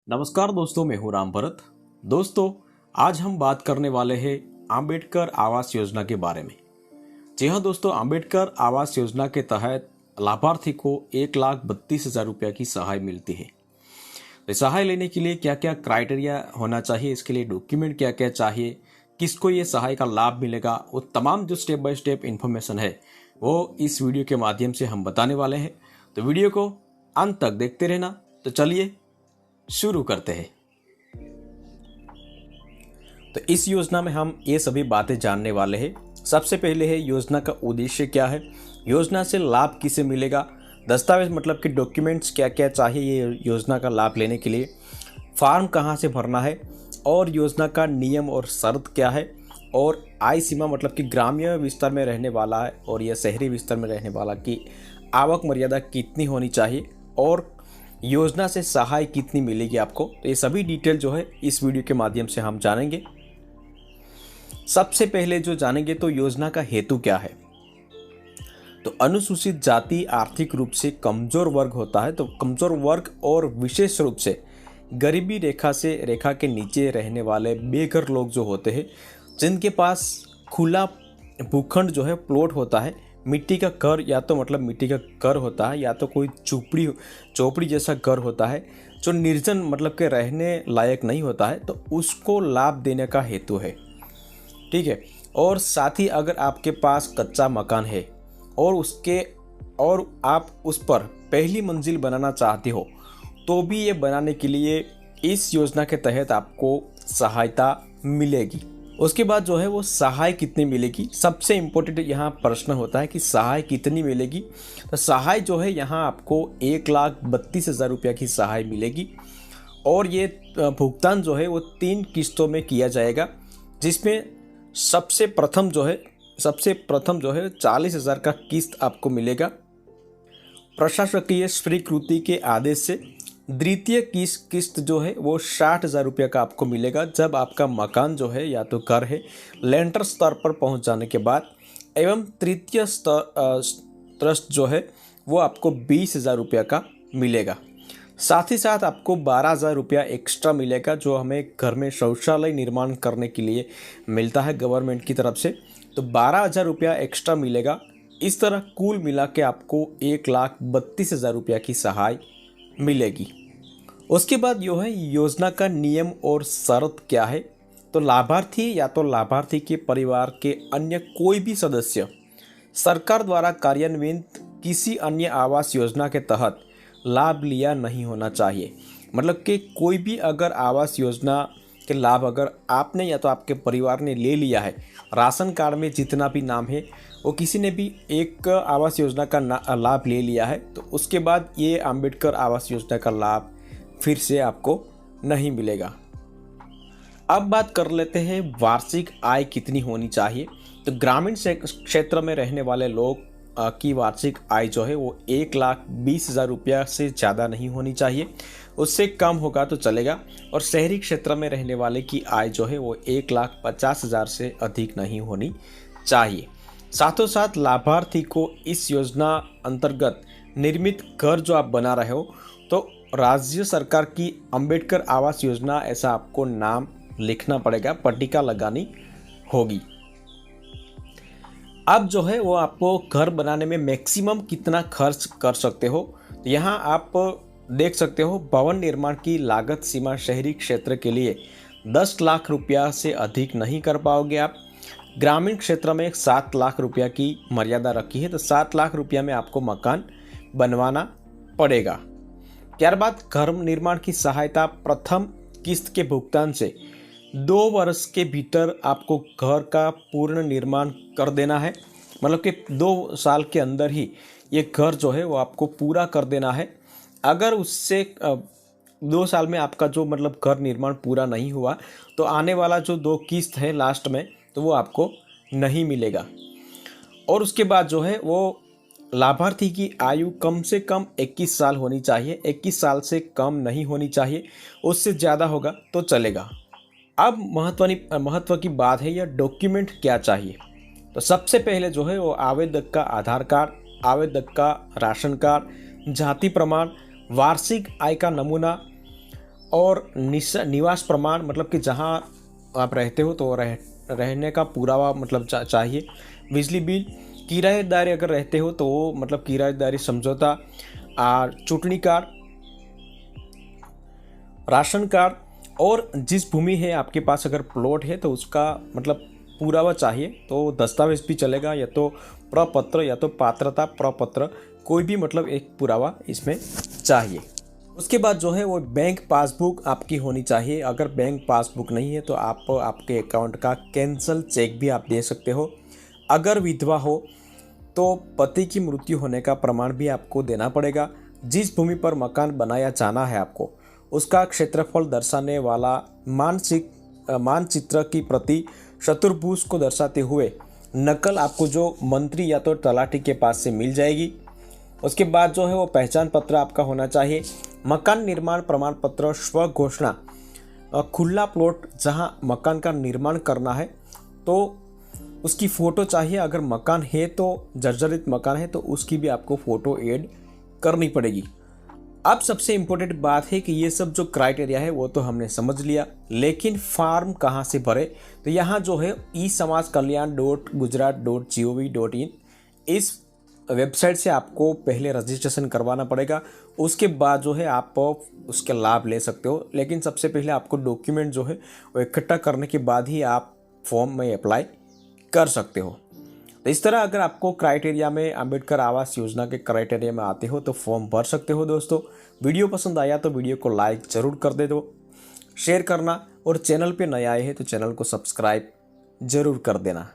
नमस्कार दोस्तों, मैं हूं राम भरत। दोस्तों, आज हम बात करने वाले हैं अंबेडकर आवास योजना के बारे में। जी हाँ दोस्तों, अंबेडकर आवास योजना के तहत लाभार्थी को 1,32,000 रुपया की सहाय मिलती है। तो सहाय लेने के लिए क्या क्या क्राइटेरिया होना चाहिए, इसके लिए डॉक्यूमेंट क्या क्या चाहिए, किसको ये सहाय का लाभ मिलेगा, वो तमाम जो स्टेप बाय स्टेप इन्फॉर्मेशन है वो इस वीडियो के माध्यम से हम बताने वाले हैं। तो वीडियो को अंत तक देखते रहना। तो चलिए शुरू करते हैं। तो इस योजना में हम ये सभी बातें जानने वाले हैं। सबसे पहले है योजना का उद्देश्य क्या है, योजना से लाभ किसे मिलेगा, दस्तावेज मतलब कि डॉक्यूमेंट्स क्या क्या चाहिए ये योजना का लाभ लेने के लिए, फॉर्म कहाँ से भरना है, और योजना का नियम और शर्त क्या है, और आय सीमा मतलब कि ग्रामीण विस्तार में रहने वाला है और यह शहरी विस्तार में रहने वाला की आवक मर्यादा कितनी होनी चाहिए, और योजना से सहाय कितनी मिलेगी आपको। तो ये सभी डिटेल जो है इस वीडियो के माध्यम से हम जानेंगे। सबसे पहले जो जानेंगे तो योजना का हेतु क्या है। तो अनुसूचित जाति आर्थिक रूप से कमजोर वर्ग होता है। तो कमजोर वर्ग और विशेष रूप से गरीबी रेखा के नीचे रहने वाले बेघर लोग जो होते हैं, जिनके पास खुला भूखंड जो है प्लॉट होता है, मिट्टी का घर या तो मतलब मिट्टी का घर होता है या तो कोई चौपड़ी जैसा घर होता है जो निर्जन मतलब के रहने लायक नहीं होता है, तो उसको लाभ देने का हेतु है। ठीक है। और साथ ही अगर आपके पास कच्चा मकान है और आप उस पर पहली मंजिल बनाना चाहते हो, तो भी ये बनाने के लिए इस योजना के तहत आपको सहायता मिलेगी। उसके बाद जो है वो सहाय कितनी मिलेगी, सबसे इम्पोर्टेंट यहाँ प्रश्न होता है कि सहाय कितनी मिलेगी। तो सहाय जो है यहाँ आपको 1,32,000 रुपया की सहाय मिलेगी, और ये भुगतान जो है वो 3 किस्तों में किया जाएगा, जिसमें सबसे प्रथम जो है 40,000 का किस्त आपको मिलेगा प्रशासकीय स्वीकृति के आदेश से। द्वितीय किस्त जो है वो 60,000 रुपये का आपको मिलेगा जब आपका मकान जो है या तो घर है लेंटर स्तर पर पहुंच जाने के बाद। एवं तृतीय ट्रस्ट जो है वो आपको 20,000 रुपये का मिलेगा। साथ ही साथ आपको 12,000 रुपया एक्स्ट्रा मिलेगा जो हमें घर में शौचालय निर्माण करने के लिए मिलता है गवर्नमेंट की तरफ से। तो 12,000 रुपया एक्स्ट्रा मिलेगा। इस तरह कुल मिला के आपको 1,32,000 रुपया की सहाय मिलेगी। उसके बाद जो है योजना का नियम और शर्त क्या है। तो लाभार्थी के परिवार के अन्य कोई भी सदस्य सरकार द्वारा कार्यान्वित किसी अन्य आवास योजना के तहत लाभ लिया नहीं होना चाहिए। मतलब कि कोई भी अगर आवास योजना के लाभ अगर आपने या तो आपके परिवार ने ले लिया है, राशन कार्ड में जितना भी नाम है वो किसी ने भी एक आवास योजना का लाभ ले लिया है, तो उसके बाद ये अंबेडकर आवास योजना का लाभ फिर से आपको नहीं मिलेगा। अब बात कर लेते हैं वार्षिक आय कितनी होनी चाहिए। तो ग्रामीण क्षेत्र में रहने वाले लोग की वार्षिक आय जो है वो 1,20,000 रुपया से ज़्यादा नहीं होनी चाहिए, उससे कम होगा तो चलेगा। और शहरी क्षेत्र में रहने वाले की आय जो है वो 1,50,000 से अधिक नहीं होनी चाहिए। साथों साथ लाभार्थी को इस योजना अंतर्गत निर्मित घर जो आप बना रहे हो, तो राज्य सरकार की अंबेडकर आवास योजना ऐसा आपको नाम लिखना पड़ेगा, पट्टिका लगानी होगी। अब जो है वो आपको घर बनाने में मैक्सिमम कितना खर्च कर सकते हो, तो यहाँ आप देख सकते हो भवन निर्माण की लागत सीमा शहरी क्षेत्र के लिए 10 लाख रुपया से अधिक नहीं कर पाओगे आप। ग्रामीण क्षेत्र में 7 लाख रुपया की मर्यादा रखी है, तो 7 लाख रुपया में आपको मकान बनवाना पड़ेगा। त्यारबाद घर निर्माण की सहायता प्रथम किस्त के भुगतान से 2 वर्ष के भीतर आपको घर का पूर्ण निर्माण कर देना है। मतलब कि 2 साल के अंदर ही ये घर जो है वो आपको पूरा कर देना है। अगर उससे 2 साल में आपका जो मतलब घर निर्माण पूरा नहीं हुआ, तो आने वाला जो 2 किस्त है लास्ट में, तो वो आपको नहीं मिलेगा। और उसके बाद जो है वो लाभार्थी की आयु कम से कम 21 साल होनी चाहिए, 21 साल से कम नहीं होनी चाहिए, उससे ज़्यादा होगा तो चलेगा। अब महत्व की बात है, यह डॉक्यूमेंट क्या चाहिए। तो सबसे पहले जो है वो आवेदक का आधार कार्ड, आवेदक का राशन कार्ड, जाति प्रमाण, वार्षिक आय का नमूना, और निवास प्रमाण मतलब कि जहाँ आप रहते हो तो रहने का पुरावा मतलब चाहिए। बिजली बिल, किराएदारी अगर रहते हो तो वो मतलब किराएदारी समझौता, चुटनी कार्ड, राशन कार्ड, और जिस भूमि है आपके पास अगर प्लॉट है तो उसका मतलब पुरावा चाहिए। तो दस्तावेज भी चलेगा, या तो प्रपत्र या तो पात्रता प्रपत्र, कोई भी मतलब एक पुरावा इसमें चाहिए। उसके बाद जो है वो बैंक पासबुक आपकी होनी चाहिए। अगर बैंक पासबुक नहीं है तो आप आपके अकाउंट का कैंसल चेक भी आप दे सकते हो। अगर विधवा हो तो पति की मृत्यु होने का प्रमाण भी आपको देना पड़ेगा। जिस भूमि पर मकान बनाया जाना है आपको, उसका क्षेत्रफल दर्शाने वाला मानचित्र की प्रति चतुर्भुज को दर्शाते हुए नकल आपको जो मंत्री या तो तलाटी के पास से मिल जाएगी। उसके बाद जो है वो पहचान पत्र आपका होना चाहिए। मकान निर्माण प्रमाण पत्र, स्व घोषणा, खुला प्लॉट जहां मकान का निर्माण करना है तो उसकी फ़ोटो चाहिए। अगर मकान है तो जर्जरित मकान है तो उसकी भी आपको फ़ोटो ऐड करनी पड़ेगी। अब सबसे इम्पोर्टेंट बात है कि ये सब जो क्राइटेरिया है वो तो हमने समझ लिया, लेकिन फॉर्म कहाँ से भरे? तो यहाँ जो है eSamajaKalyan.gujarat.gov.in इस वेबसाइट से आपको पहले रजिस्ट्रेशन करवाना पड़ेगा। उसके बाद जो है आप उसके लाभ ले सकते हो, लेकिन सबसे पहले आपको डॉक्यूमेंट जो है वो इकट्ठा करने के बाद ही आप फॉर्म में अप्लाई कर सकते हो। तो इस तरह अगर आपको क्राइटेरिया में अंबेडकर आवास योजना के क्राइटेरिया में आते हो तो फॉर्म भर सकते हो। दोस्तों, वीडियो पसंद आया तो वीडियो को लाइक ज़रूर कर दे दो, शेयर करना, और चैनल पे नए आए हैं तो चैनल को सब्सक्राइब ज़रूर कर देना।